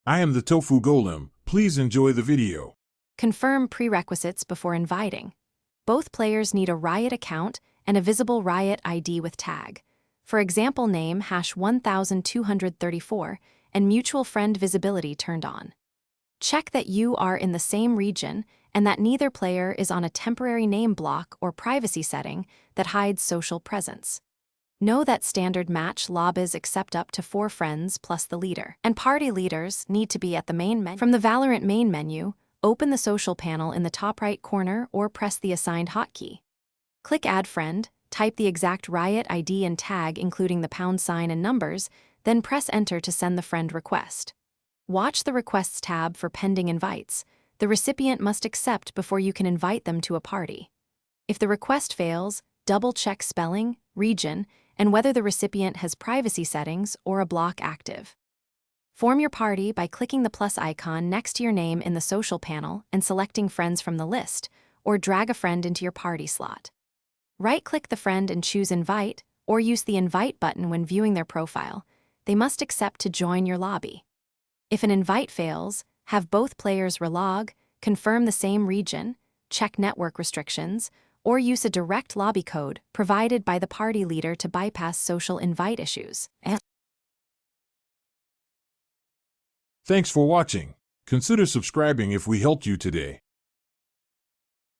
I am the Tofu Golem. Please enjoy the video. Confirm prerequisites before inviting. Both players need a Riot account and a visible Riot ID with tag. For example name #1234 and mutual friend visibility turned on. Check that you are in the same region and that neither player is on a temporary name block or privacy setting that hides social presence. Know that standard match lobbies accept up to 4 friends plus the leader, and party leaders need to be at the main menu. From the Valorant main menu, open the social panel in the top right corner or press the assigned hotkey. Click Add Friend, type the exact Riot ID and tag including the # and numbers, then press Enter to send the friend request. Watch the Requests tab for pending invites. The recipient must accept before you can invite them to a party. If the request fails, double-check spelling, region, and whether the recipient has privacy settings or a block active. Form your party by clicking the plus icon next to your name in the social panel and selecting friends from the list, or drag a friend into your party slot. Right-click the friend and choose Invite, or use the Invite button when viewing their profile. They must accept to join your lobby. If an invite fails, have both players relog, confirm the same region, check network restrictions, or use a direct lobby code provided by the party leader to bypass social invite issues. Thanks for watching. Consider subscribing if we helped you today.